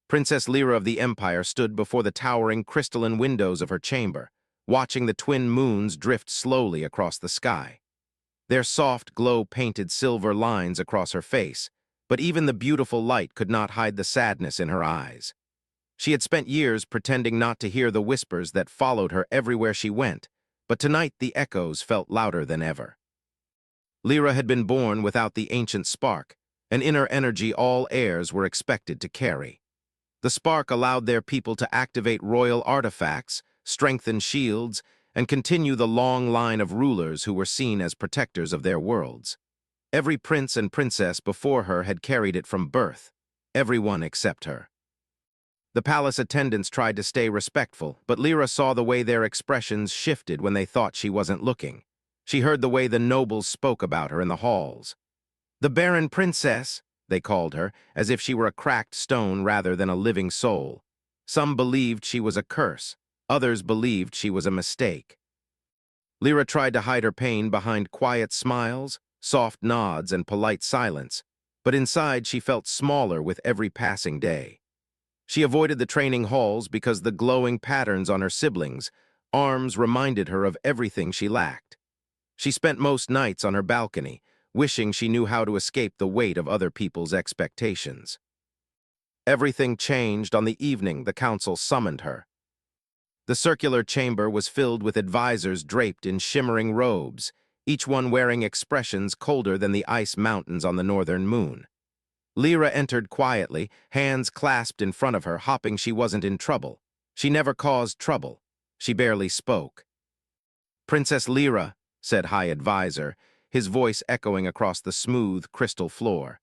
Princess Lyra of the Empire stood before the towering crystalline windows of her chamber, watching the twin moons drift slowly across the sky. Their soft glow painted silver lines across her face, but even the beautiful light could not hide the sadness in her eyes. She had spent years pretending not to hear the whispers that followed her everywhere she went, but tonight the echoes felt louder than ever. Lyra had been born without the ancient spark, an inner energy all heirs were expected to carry. The spark allowed their people to activate royal artifacts, strengthen shields, and continue the long line of rulers who were seen as protectors of their worlds. Every prince and princess before her had carried it from birth, everyone except her. The palace attendants tried to stay respectful, but Lyra saw the way their expressions shifted when they thought she wasn't looking. She heard the way the nobles spoke about her in the halls. "The Barren Princess," they called her, as if she were a cracked stone rather than a living soul. Some believed she was a curse, others believed she was a mistake. Lyra tried to hide her pain behind quiet smiles, soft nods, and polite silence, but inside she felt smaller with every passing day. She avoided the training halls because the glowing patterns on her siblings' arms reminded her of everything she lacked. She spent most nights on her balcony, wishing she knew how to escape the weight of other people's expectations. Everything changed on the evening the council summoned her. The circular chamber was filled with advisors draped in shimmering robes, each one wearing expressions colder than the ice mountains on the northern moon. Lyra entered quietly, hands clasped in front of her, hoping she wasn't in trouble. She never caused trouble. She barely spoke. "Princess Lyra," said High Advisor, his voice echoing across the smooth crystal floor.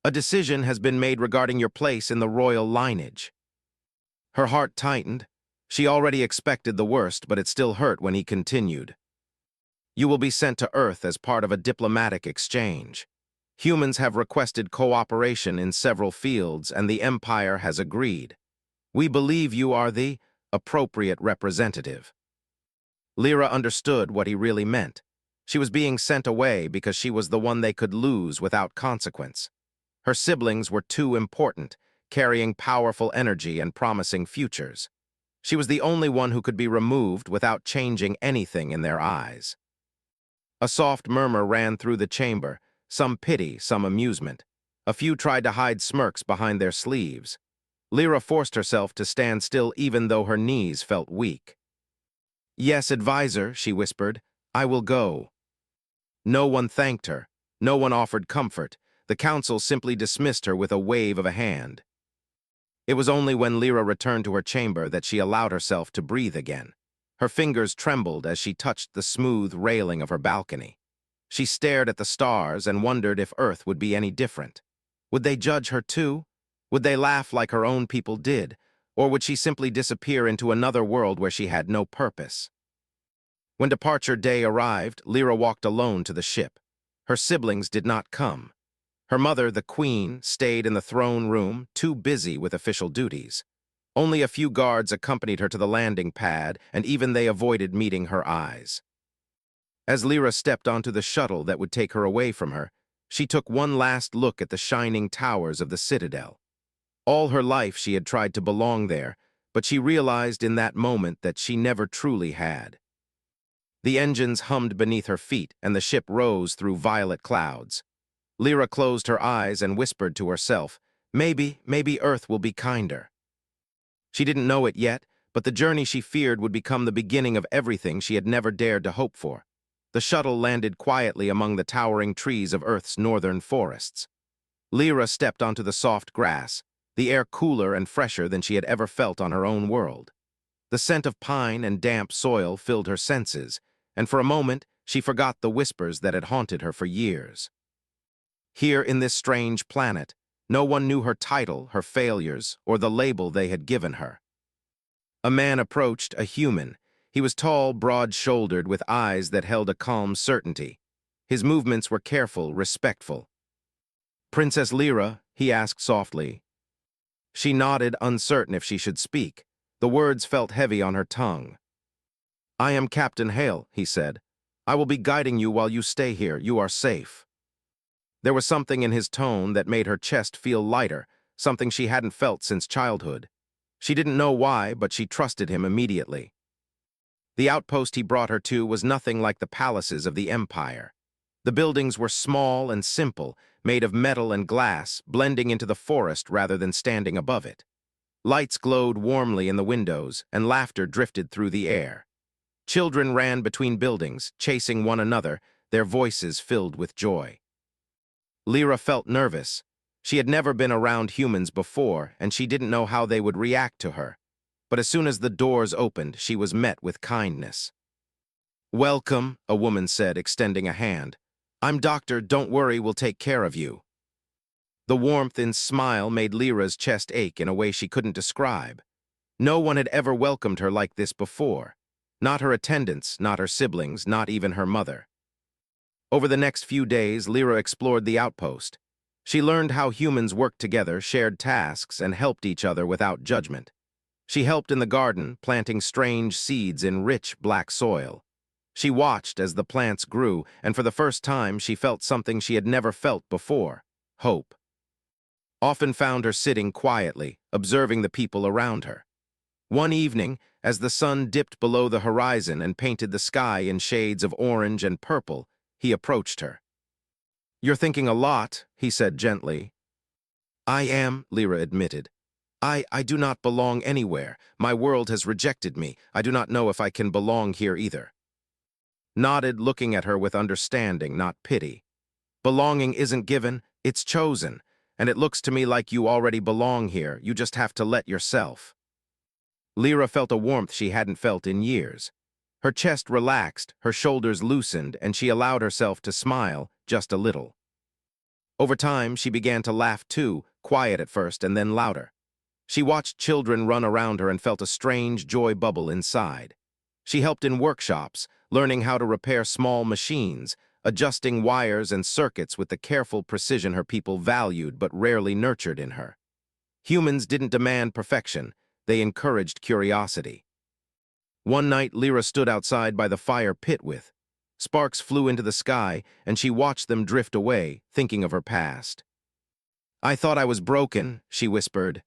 "A decision has been made regarding your place in the royal lineage." Her heart tightened. She already expected the worst, but it still hurt when he continued. "You will be sent to Earth as part of a diplomatic exchange. Humans have requested cooperation in several fields, and the Empire has agreed. We believe you are the appropriate representative." Lyra understood what he really meant. She was being sent away because she was the one they could lose without consequence. Her siblings were too important, carrying powerful energy and promising futures. She was the only one who could be removed without changing anything in their eyes. A soft murmur ran through the chamber, some pity, some amusement. A few tried to hide smirks behind their sleeves. Lyra forced herself to stand still even though her knees felt weak. "Yes, advisor," she whispered, "I will go." No one thanked her. No one offered comfort. The council simply dismissed her with a wave of a hand. It was only when Lyra returned to her chamber that she allowed herself to breathe again. Her fingers trembled as she touched the smooth railing of her balcony. She stared at the stars and wondered if Earth would be any different. Would they judge her too? Would they laugh like her own people did? Or would she simply disappear into another world where she had no purpose? When departure day arrived, Lyra walked alone to the ship. Her siblings did not come. Her mother, the queen, stayed in the throne room, too busy with official duties. Only a few guards accompanied her to the landing pad, and even they avoided meeting her eyes. As Lyra stepped onto the shuttle that would take her away from her, she took one last look at the shining towers of the citadel. All her life she had tried to belong there, but she realized in that moment that she never truly had. The engines hummed beneath her feet, and the ship rose through violet clouds. Lyra closed her eyes and whispered to herself, maybe Earth will be kinder. She didn't know it yet, but the journey she feared would become the beginning of everything she had never dared to hope for. The shuttle landed quietly among the towering trees of Earth's northern forests. Lyra stepped onto the soft grass, the air cooler and fresher than she had ever felt on her own world. The scent of pine and damp soil filled her senses, and for a moment she forgot the whispers that had haunted her for years. Here in this strange planet, no one knew her title, her failures, or the label they had given her. A man approached, a human. He was tall, broad-shouldered, with eyes that held a calm certainty. His movements were careful, respectful. "Princess Lyra?" he asked softly. She nodded, uncertain if she should speak. The words felt heavy on her tongue. "I am Captain Hale," he said. "I will be guiding you while you stay here. You are safe." There was something in his tone that made her chest feel lighter, something she hadn't felt since childhood. She didn't know why, but she trusted him immediately. The outpost he brought her to was nothing like the palaces of the Empire. The buildings were small and simple, made of metal and glass, blending into the forest rather than standing above it. Lights glowed warmly in the windows, and laughter drifted through the air. Children ran between buildings, chasing one another, their voices filled with joy. Lyra felt nervous. She had never been around humans before, and she didn't know how they would react to her. But as soon as the doors opened, she was met with kindness. "Welcome," a woman said, extending a hand. "I'm Doctor, don't worry, we'll take care of you." The warmth and smile made Lyra's chest ache in a way she couldn't describe. No one had ever welcomed her like this before. Not her attendants, not her siblings, not even her mother. Over the next few days, Lyra explored the outpost. She learned how humans worked together, shared tasks, and helped each other without judgment. She helped in the garden, planting strange seeds in rich black soil. She watched as the plants grew, and for the first time she felt something she had never felt before: hope. Often found her sitting quietly, observing the people around her. One evening, as the sun dipped below the horizon and painted the sky in shades of orange and purple, he approached her. "You're thinking a lot," he said gently. "I am," Lyra admitted. I do not belong anywhere. My world has rejected me. I do not know if I can belong here either." Nodded, looking at her with understanding, not pity. "Belonging isn't given, it's chosen, and it looks to me like you already belong here. You just have to let yourself." Lyra felt a warmth she hadn't felt in years. Her chest relaxed, her shoulders loosened, and she allowed herself to smile, just a little. Over time, she began to laugh too, quiet at first and then louder. She watched children run around her and felt a strange joy bubble inside. She helped in workshops, learning how to repair small machines, adjusting wires and circuits with the careful precision her people valued but rarely nurtured in her. Humans didn't demand perfection, they encouraged curiosity. One night, Lyra stood outside by the fire pit with. Sparks flew into the sky, and she watched them drift away, thinking of her past. "I thought I was broken," she whispered.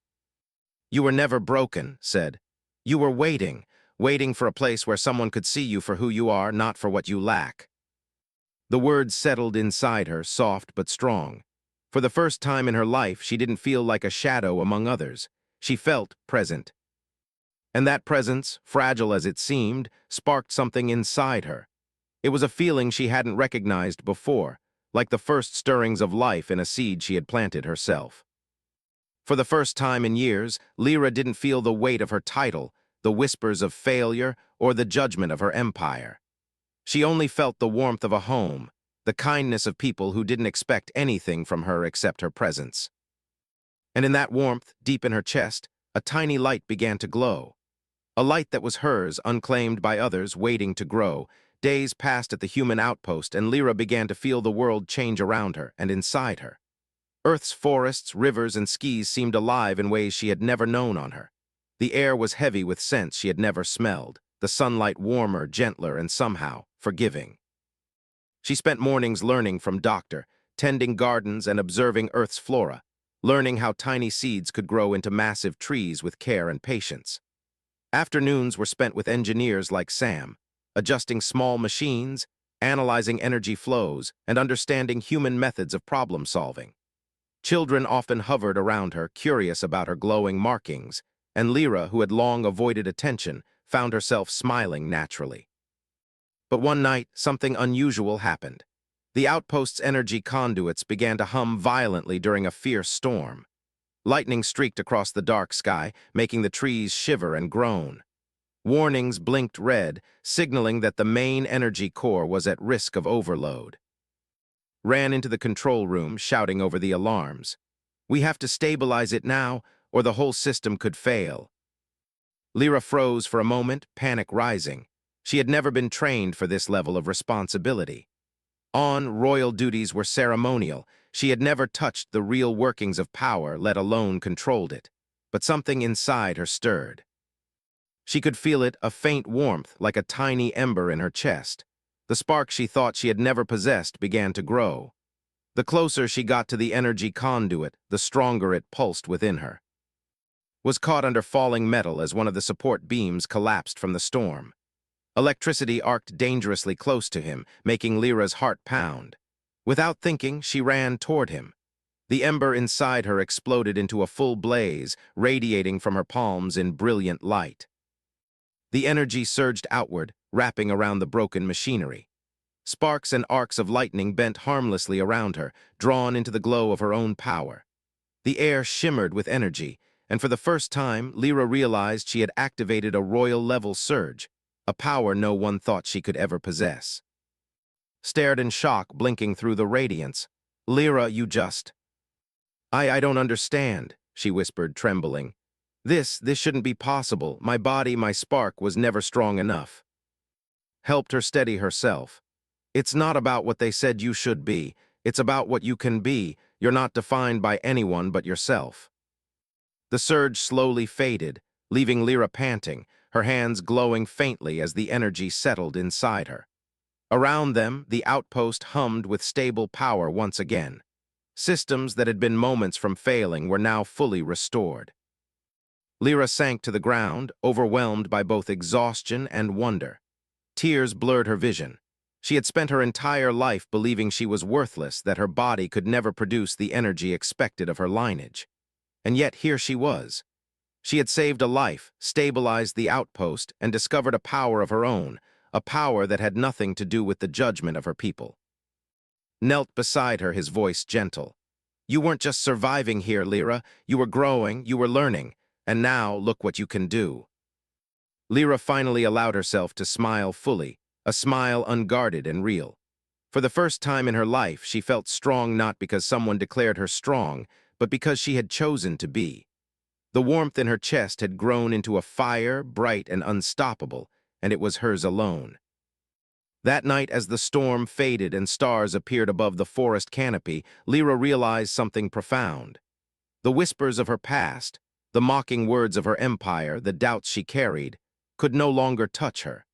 "You were never broken," said. "You were waiting for a place where someone could see you for who you are, not for what you lack." The words settled inside her, soft but strong. For the first time in her life, she didn't feel like a shadow among others. She felt present. And that presence, fragile as it seemed, sparked something inside her. It was a feeling she hadn't recognized before, like the first stirrings of life in a seed she had planted herself. For the first time in years, Lyra didn't feel the weight of her title, the whispers of failure, or the judgment of her empire. She only felt the warmth of a home, the kindness of people who didn't expect anything from her except her presence. And in that warmth, deep in her chest, a tiny light began to glow. A light that was hers, unclaimed by others, waiting to grow. Days passed at the human outpost, and Lyra began to feel the world change around her and inside her. Earth's forests, rivers, and skies seemed alive in ways she had never known on her. The air was heavy with scents she had never smelled, the sunlight warmer, gentler, and somehow forgiving. She spent mornings learning from Doctor, tending gardens and observing Earth's flora, learning how tiny seeds could grow into massive trees with care and patience. Afternoons were spent with engineers like Sam, adjusting small machines, analyzing energy flows, and understanding human methods of problem-solving. Children often hovered around her, curious about her glowing markings, and Lyra, who had long avoided attention, found herself smiling naturally. But one night, something unusual happened. The outpost's energy conduits began to hum violently during a fierce storm. Lightning streaked across the dark sky, making the trees shiver and groan. Warnings blinked red, signaling that the main energy core was at risk of overload. Ran into the control room, shouting over the alarms. "We have to stabilize it now, or the whole system could fail." Lyra froze for a moment, panic rising. She had never been trained for this level of responsibility. Royal duties were ceremonial. She had never touched the real workings of power, let alone controlled it. But something inside her stirred. She could feel it, a faint warmth, like a tiny ember in her chest. The spark she thought she had never possessed began to grow. The closer she got to the energy conduit, the stronger it pulsed within her. Was caught under falling metal as one of the support beams collapsed from the storm. Electricity arced dangerously close to him, making Lyra's heart pound. Without thinking, she ran toward him. The ember inside her exploded into a full blaze, radiating from her palms in brilliant light. The energy surged outward, wrapping around the broken machinery. Sparks and arcs of lightning bent harmlessly around her, drawn into the glow of her own power. The air shimmered with energy, and for the first time, Lyra realized she had activated a royal-level surge, a power no one thought she could ever possess. Stared in shock, blinking through the radiance. "Lyra, you just—" I don't understand," she whispered, trembling. This shouldn't be possible. My body, my spark, was never strong enough." Helped her steady herself. "It's not about what they said you should be. It's about what you can be. You're not defined by anyone but yourself." The surge slowly faded, leaving Lyra panting, her hands glowing faintly as the energy settled inside her. Around them, the outpost hummed with stable power once again. Systems that had been moments from failing were now fully restored. Lyra sank to the ground, overwhelmed by both exhaustion and wonder. Tears blurred her vision. She had spent her entire life believing she was worthless, that her body could never produce the energy expected of her lineage. And yet here she was. She had saved a life, stabilized the outpost, and discovered a power of her own, a power that had nothing to do with the judgment of her people. Knelt beside her, his voice gentle. "You weren't just surviving here, Lyra. You were growing, you were learning, and now look what you can do." Lyra finally allowed herself to smile fully, a smile unguarded and real. For the first time in her life, she felt strong not because someone declared her strong, but because she had chosen to be. The warmth in her chest had grown into a fire, bright and unstoppable, and it was hers alone. That night, as the storm faded and stars appeared above the forest canopy, Lyra realized something profound. The whispers of her past, the mocking words of her empire, the doubts she carried, could no longer touch her.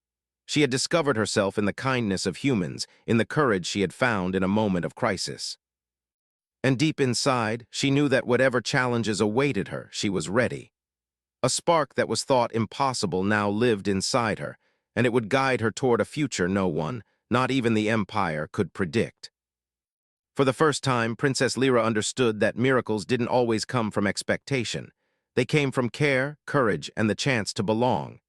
She had discovered herself in the kindness of humans, in the courage she had found in a moment of crisis. And deep inside, she knew that whatever challenges awaited her, she was ready. A spark that was thought impossible now lived inside her, and it would guide her toward a future no one, not even the Empire, could predict. For the first time, Princess Lyra understood that miracles didn't always come from expectation. They came from care, courage, and the chance to belong.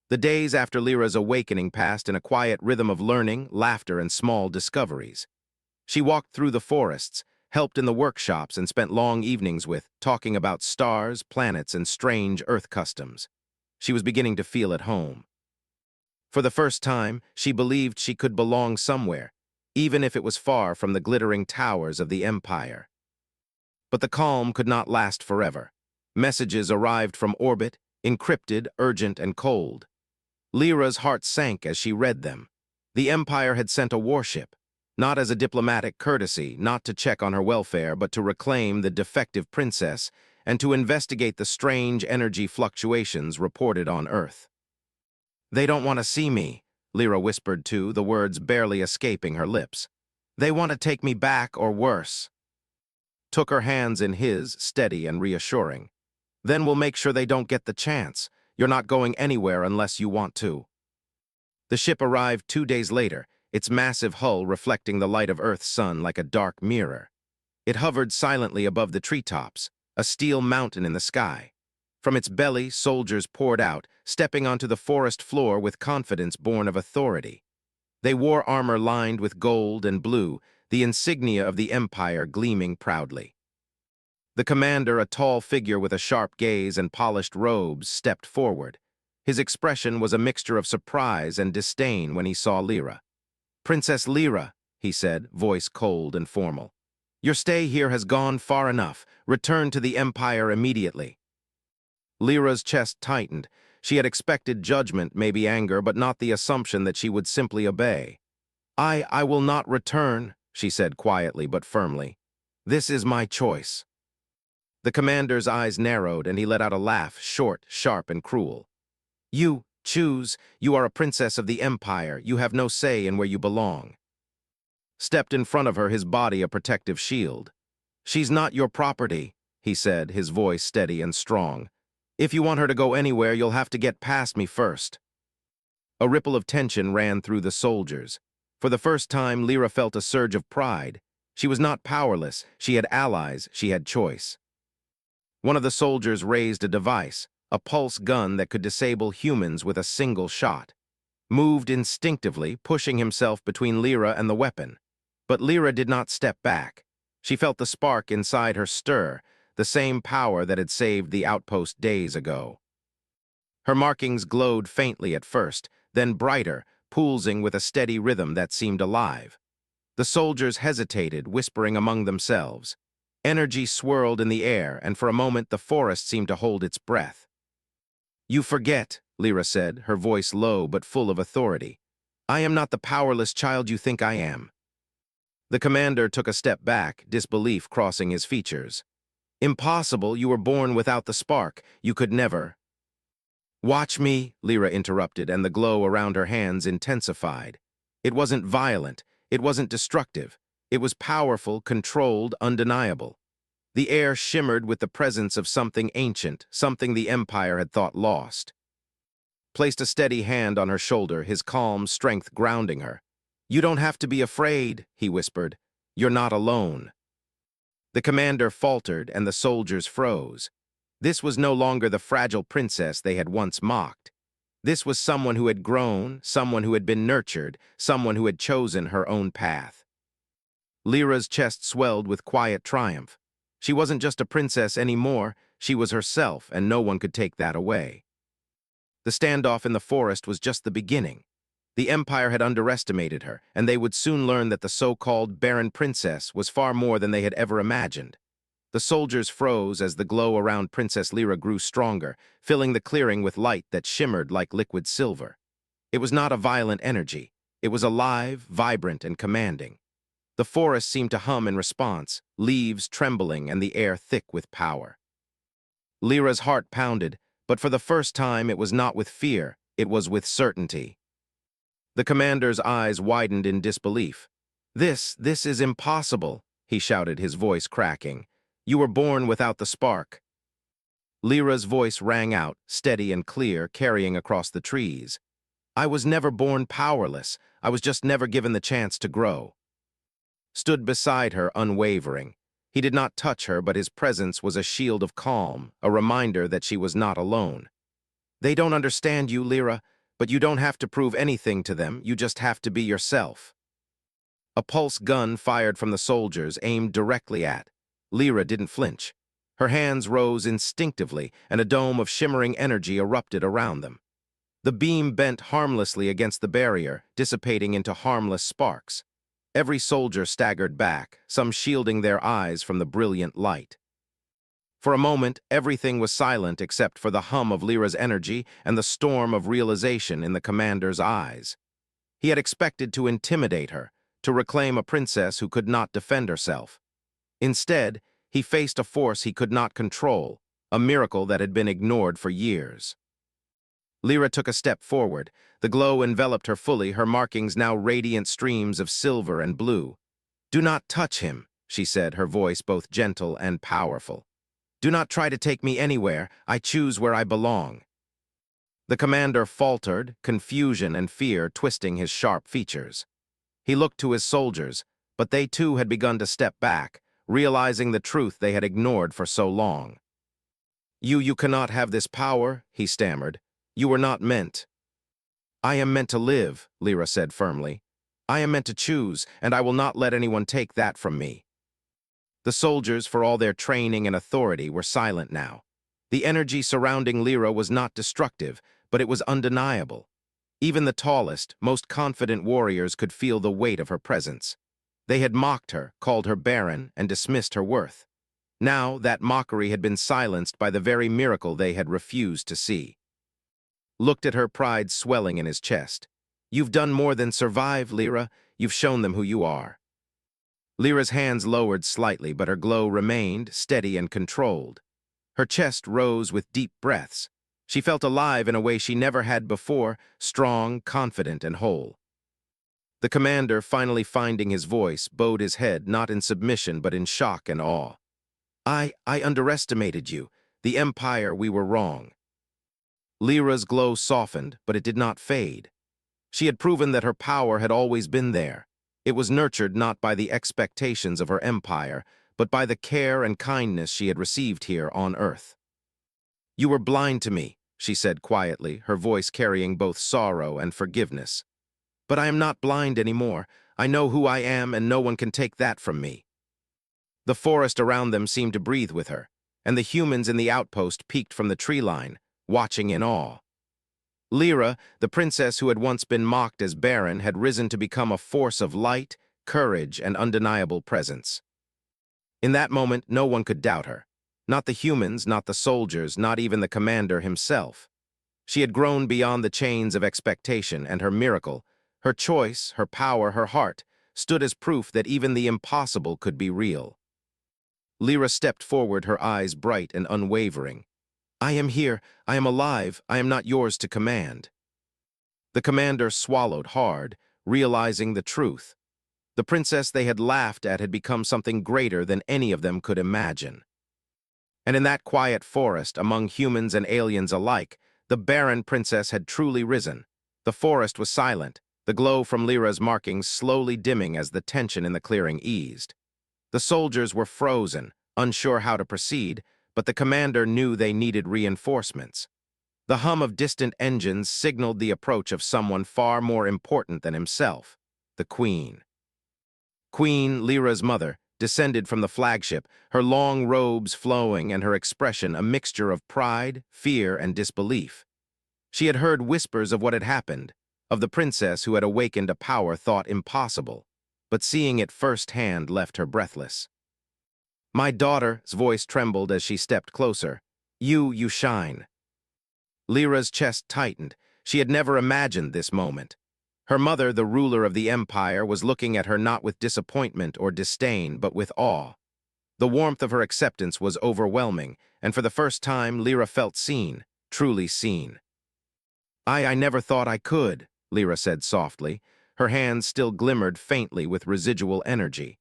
The days after Lyra's awakening passed in a quiet rhythm of learning, laughter, and small discoveries. She walked through the forests, helped in the workshops, and spent long evenings talking about stars, planets, and strange Earth customs. She was beginning to feel at home. For the first time, she believed she could belong somewhere, even if it was far from the glittering towers of the Empire. But the calm could not last forever. Messages arrived from orbit, encrypted, urgent, and cold. Lyra's heart sank as she read them. The Empire had sent a warship, not as a diplomatic courtesy, not to check on her welfare, but to reclaim the defective princess and to investigate the strange energy fluctuations reported on Earth. "They don't want to see me," Lyra whispered too, the words barely escaping her lips. "They want to take me back, or worse." Took her hands in his, steady and reassuring. "Then we'll make sure they don't get the chance. You're not going anywhere unless you want to." The ship arrived 2 days later, its massive hull reflecting the light of Earth's sun like a dark mirror. It hovered silently above the treetops, a steel mountain in the sky. From its belly, soldiers poured out, stepping onto the forest floor with confidence born of authority. They wore armor lined with gold and blue, the insignia of the Empire gleaming proudly. The commander, a tall figure with a sharp gaze and polished robes, stepped forward. His expression was a mixture of surprise and disdain when he saw Lyra. "Princess Lyra," he said, voice cold and formal. "Your stay here has gone far enough. Return to the Empire immediately." Lyra's chest tightened. She had expected judgment, maybe anger, but not the assumption that she would simply obey. I will not return," she said quietly but firmly. "This is my choice." The commander's eyes narrowed, and he let out a laugh, short, sharp, and cruel. "You choose. You are a princess of the Empire. You have no say in where you belong." stepped in front of her, his body a protective shield. "She's not your property," he said, his voice steady and strong. "If you want her to go anywhere, you'll have to get past me first." A ripple of tension ran through the soldiers. For the first time, Lyra felt a surge of pride. She was not powerless. She had allies. She had choice. One of the soldiers raised a device, a pulse gun that could disable humans with a single shot. Moved instinctively, pushing himself between Lyra and the weapon. But Lyra did not step back. She felt the spark inside her stir, the same power that had saved the outpost days ago. Her markings glowed faintly at first, then brighter, pulsing with a steady rhythm that seemed alive. The soldiers hesitated, whispering among themselves. Energy swirled in the air, and for a moment the forest seemed to hold its breath. "You forget," Lyra said, her voice low but full of authority. "I am not the powerless child you think I am." The commander took a step back, disbelief crossing his features. "Impossible, you were born without the spark. You could never." "Watch me," Lyra interrupted, and the glow around her hands intensified. It wasn't violent, it wasn't destructive. It was powerful, controlled, undeniable. The air shimmered with the presence of something ancient, something the Empire had thought lost. Placed a steady hand on her shoulder, his calm strength grounding her. "You don't have to be afraid," he whispered. "You're not alone." The commander faltered, and the soldiers froze. This was no longer the fragile princess they had once mocked. This was someone who had grown, someone who had been nurtured, someone who had chosen her own path. Lyra's chest swelled with quiet triumph. She wasn't just a princess anymore, she was herself, and no one could take that away. The standoff in the forest was just the beginning. The Empire had underestimated her, and they would soon learn that the so-called Barren princess was far more than they had ever imagined. The soldiers froze as the glow around Princess Lyra grew stronger, filling the clearing with light that shimmered like liquid silver. It was not a violent energy. It was alive, vibrant, and commanding. The forest seemed to hum in response, leaves trembling and the air thick with power. Lyra's heart pounded, but for the first time it was not with fear, it was with certainty. The commander's eyes widened in disbelief. This is impossible," he shouted, his voice cracking. "You were born without the spark." Lyra's voice rang out, steady and clear, carrying across the trees. "I was never born powerless. I was just never given the chance to grow." Stood beside her, unwavering. He did not touch her, but his presence was a shield of calm, a reminder that she was not alone. "They don't understand you, Lyra, but you don't have to prove anything to them. You just have to be yourself." A pulse gun fired from the soldiers, aimed directly at. Lyra didn't flinch. Her hands rose instinctively, and a dome of shimmering energy erupted around them. The beam bent harmlessly against the barrier, dissipating into harmless sparks. Every soldier staggered back, some shielding their eyes from the brilliant light. For a moment, everything was silent except for the hum of Lyra's energy and the storm of realization in the commander's eyes. He had expected to intimidate her, to reclaim a princess who could not defend herself. Instead, he faced a force he could not control, a miracle that had been ignored for years. Lyra took a step forward. The glow enveloped her fully, her markings now radiant streams of silver and blue. "Do not touch him," she said, her voice both gentle and powerful. "Do not try to take me anywhere. I choose where I belong." The commander faltered, confusion and fear twisting his sharp features. He looked to his soldiers, but they too had begun to step back, realizing the truth they had ignored for so long. You cannot have this power," he stammered. "You were not meant." "I am meant to live," Lyra said firmly. "I am meant to choose, and I will not let anyone take that from me." The soldiers, for all their training and authority, were silent now. The energy surrounding Lyra was not destructive, but it was undeniable. Even the tallest, most confident warriors could feel the weight of her presence. They had mocked her, called her barren, and dismissed her worth. Now, that mockery had been silenced by the very miracle they had refused to see. Looked at her, pride swelling in his chest. "You've done more than survive, Lyra. You've shown them who you are." Lyra's hands lowered slightly, but her glow remained, steady and controlled. Her chest rose with deep breaths. She felt alive in a way she never had before, strong, confident, and whole. The commander, finally finding his voice, bowed his head, not in submission but in shock and awe. I underestimated you. The Empire, we were wrong. Lyra's glow softened, but it did not fade. She had proven that her power had always been there. It was nurtured not by the expectations of her empire, but by the care and kindness she had received here on Earth. You were blind to me, she said quietly, her voice carrying both sorrow and forgiveness. But I am not blind anymore. I know who I am, and no one can take that from me. The forest around them seemed to breathe with her, and the humans in the outpost peeked from the tree line, watching in awe. Lyra, the princess who had once been mocked as Barren, had risen to become a force of light, courage, and undeniable presence. In that moment, no one could doubt her. Not the humans, not the soldiers, not even the commander himself. She had grown beyond the chains of expectation, and her miracle, her choice, her power, her heart, stood as proof that even the impossible could be real. Lyra stepped forward, her eyes bright and unwavering. I am here, I am alive, I am not yours to command. The commander swallowed hard, realizing the truth. The princess they had laughed at had become something greater than any of them could imagine. And in that quiet forest, among humans and aliens alike, the Barren princess had truly risen. The forest was silent, the glow from Lyra's markings slowly dimming as the tension in the clearing eased. The soldiers were frozen, unsure how to proceed, but the commander knew they needed reinforcements. The hum of distant engines signaled the approach of someone far more important than himself, the Queen. Queen, Lyra's mother, descended from the flagship, her long robes flowing and her expression a mixture of pride, fear, and disbelief. She had heard whispers of what had happened, of the princess who had awakened a power thought impossible, but seeing it firsthand left her breathless. My daughter's voice trembled as she stepped closer. You shine. Lyra's chest tightened. She had never imagined this moment. Her mother, the ruler of the empire, was looking at her not with disappointment or disdain, but with awe. The warmth of her acceptance was overwhelming, and for the first time, Lyra felt seen, truly seen. I never thought I could, Lyra said softly. Her hands still glimmered faintly with residual energy.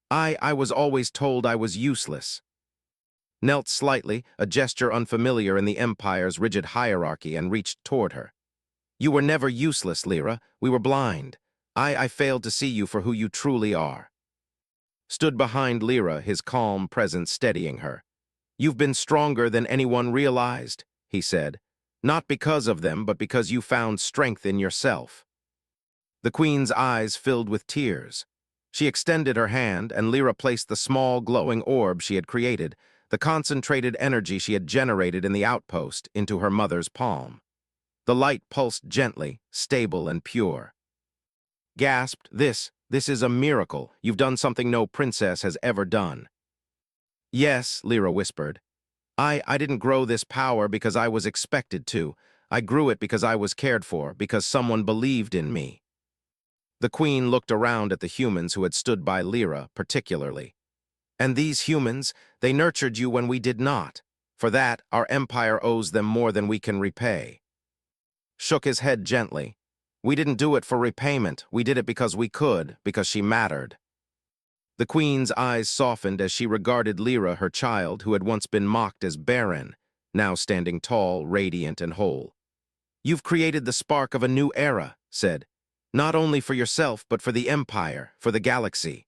I was always told I was useless. Knelt slightly, a gesture unfamiliar in the Empire's rigid hierarchy, and reached toward her. You were never useless, Lyra. We were blind. I failed to see you for who you truly are. Stood behind Lyra, his calm presence steadying her. You've been stronger than anyone realized, he said. Not because of them, but because you found strength in yourself. The Queen's eyes filled with tears. She extended her hand, and Lyra placed the small, glowing orb she had created, the concentrated energy she had generated in the outpost, into her mother's palm. The light pulsed gently, stable and pure. Gasped, This is a miracle. You've done something no princess has ever done. Yes, Lyra whispered. I didn't grow this power because I was expected to. I grew it because I was cared for, because someone believed in me. The Queen looked around at the humans who had stood by Lyra, particularly. And these humans, they nurtured you when we did not. For that, our empire owes them more than we can repay. Shook his head gently. We didn't do it for repayment. We did it because we could, because she mattered. The Queen's eyes softened as she regarded Lyra, her child, who had once been mocked as barren, now standing tall, radiant, and whole. You've created the spark of a new era, said. Not only for yourself, but for the Empire, for the galaxy.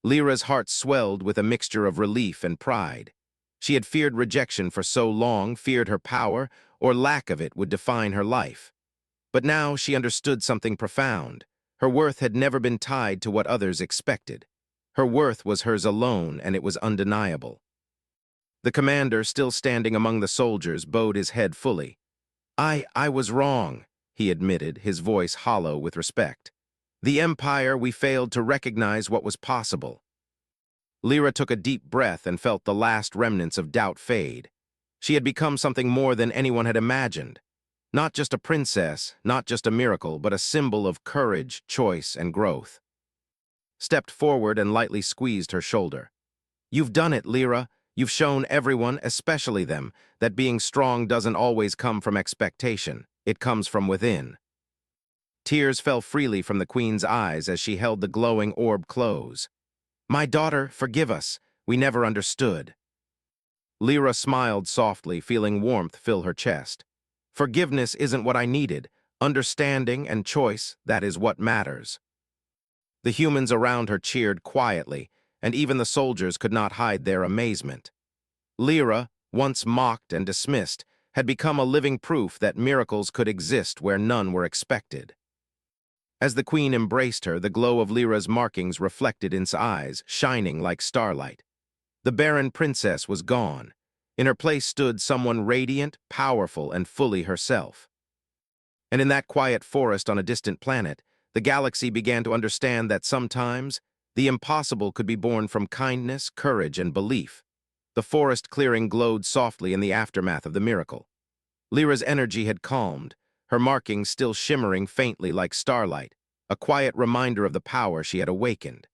Lyra's heart swelled with a mixture of relief and pride. She had feared rejection for so long, feared her power, or lack of it, would define her life. But now she understood something profound. Her worth had never been tied to what others expected. Her worth was hers alone, and it was undeniable. The commander, still standing among the soldiers, bowed his head fully. I was wrong, he admitted, his voice hollow with respect. The Empire, we failed to recognize what was possible. Lyra took a deep breath and felt the last remnants of doubt fade. She had become something more than anyone had imagined. Not just a princess, not just a miracle, but a symbol of courage, choice, and growth. Stepped forward and lightly squeezed her shoulder. You've done it, Lyra. You've shown everyone, especially them, that being strong doesn't always come from expectation. It comes from within. Tears fell freely from the queen's eyes as she held the glowing orb close. "My daughter, forgive us. We never understood." Lyra smiled softly, feeling warmth fill her chest. "Forgiveness isn't what I needed. Understanding and choice, that is what matters." The humans around her cheered quietly, and even the soldiers could not hide their amazement. Lyra, once mocked and dismissed, had become a living proof that miracles could exist where none were expected. As the queen embraced her, the glow of Lyra's markings reflected in his eyes, shining like starlight. The Barren princess was gone. In her place stood someone radiant, powerful, and fully herself. And in that quiet forest on a distant planet, the galaxy began to understand that sometimes the impossible could be born from kindness, courage, and belief. The forest clearing glowed softly in the aftermath of the miracle. Lyra's energy had calmed, her markings still shimmering faintly like starlight, a quiet reminder of the power she had awakened.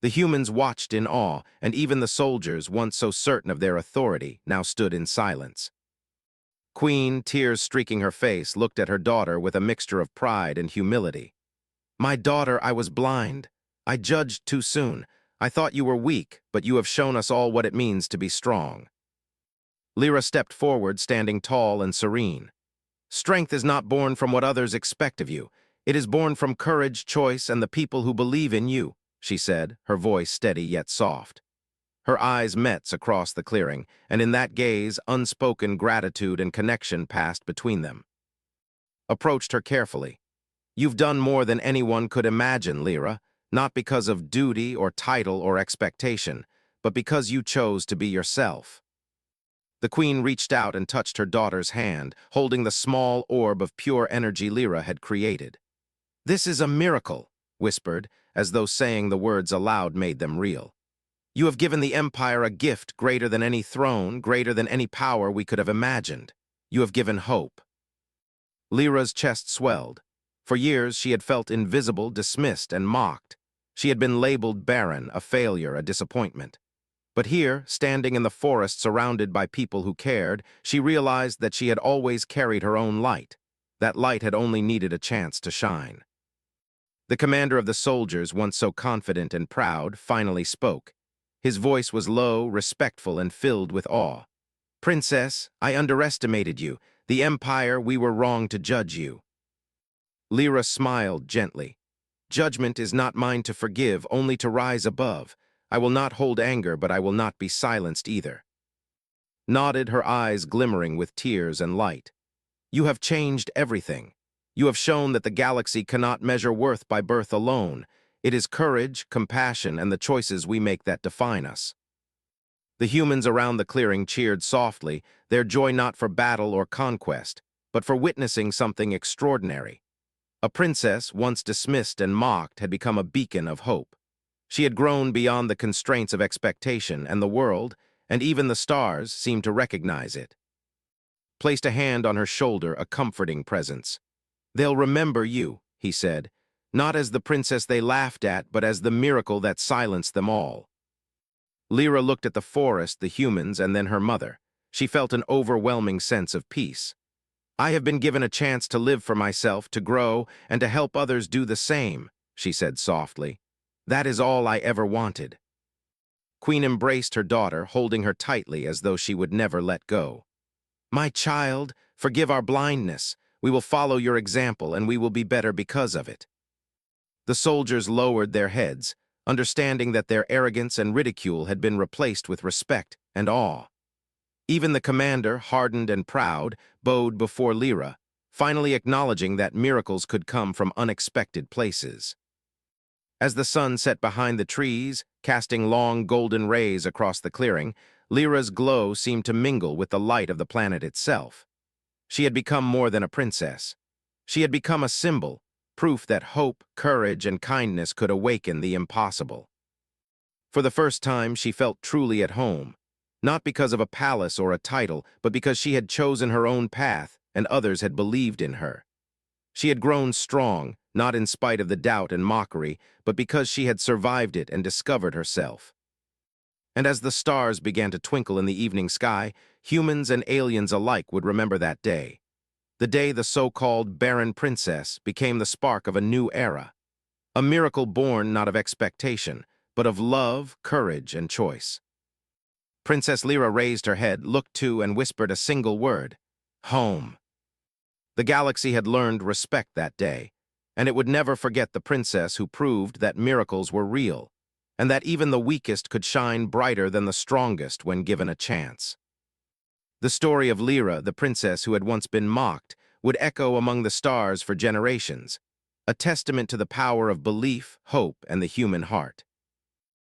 The humans watched in awe, and even the soldiers, once so certain of their authority, now stood in silence. Queen, tears streaking her face, looked at her daughter with a mixture of pride and humility. "My daughter, I was blind. I judged too soon. I thought you were weak, but you have shown us all what it means to be strong." Lyra stepped forward, standing tall and serene. "Strength is not born from what others expect of you. It is born from courage, choice, and the people who believe in you," she said, her voice steady yet soft. Her eyes met across the clearing, and in that gaze, unspoken gratitude and connection passed between them. Approached her carefully. "You've done more than anyone could imagine, Lyra, not because of duty or title or expectation, but because you chose to be yourself." The queen reached out and touched her daughter's hand, holding the small orb of pure energy Lyra had created. "This is a miracle," whispered, as though saying the words aloud made them real. "You have given the Empire a gift greater than any throne, greater than any power we could have imagined. You have given hope." Lyra's chest swelled. For years she had felt invisible, dismissed, and mocked. She had been labeled barren, a failure, a disappointment. But here, standing in the forest surrounded by people who cared, she realized that she had always carried her own light. That light had only needed a chance to shine. The commander of the soldiers, once so confident and proud, finally spoke. His voice was low, respectful, and filled with awe. "Princess, I underestimated you. The Empire, we were wrong to judge you." Lyra smiled gently. "Judgment is not mine to forgive, only to rise above. I will not hold anger, but I will not be silenced either." Nodded, her eyes glimmering with tears and light. "You have changed everything. You have shown that the galaxy cannot measure worth by birth alone. It is courage, compassion, and the choices we make that define us." The humans around the clearing cheered softly, their joy not for battle or conquest, but for witnessing something extraordinary. A princess, once dismissed and mocked, had become a beacon of hope. She had grown beyond the constraints of expectation, and the world, and even the stars, seemed to recognize it. Placed a hand on her shoulder, a comforting presence. "They'll remember you," he said, "not as the princess they laughed at, but as the miracle that silenced them all." Lyra looked at the forest, the humans, and then her mother. She felt an overwhelming sense of peace. "I have been given a chance to live for myself, to grow, and to help others do the same," she said softly. "That is all I ever wanted." Queen embraced her daughter, holding her tightly as though she would never let go. "My child, forgive our blindness. We will follow your example, and we will be better because of it." The soldiers lowered their heads, understanding that their arrogance and ridicule had been replaced with respect and awe. Even the commander, hardened and proud, bowed before Lyra, finally acknowledging that miracles could come from unexpected places. As the sun set behind the trees, casting long golden rays across the clearing, Lyra's glow seemed to mingle with the light of the planet itself. She had become more than a princess. She had become a symbol, proof that hope, courage, and kindness could awaken the impossible. For the first time, she felt truly at home, not because of a palace or a title, but because she had chosen her own path and others had believed in her. She had grown strong, not in spite of the doubt and mockery, but because she had survived it and discovered herself. And as the stars began to twinkle in the evening sky, humans and aliens alike would remember that day. the day the so-called Barren princess became the spark of a new era, a miracle born not of expectation, but of love, courage, and choice. Princess Lyra raised her head, looked to, and whispered a single word: home. The galaxy had learned respect that day, and it would never forget the princess who proved that miracles were real, and that even the weakest could shine brighter than the strongest when given a chance. The story of Lyra, the princess who had once been mocked, would echo among the stars for generations, a testament to the power of belief, hope, and the human heart.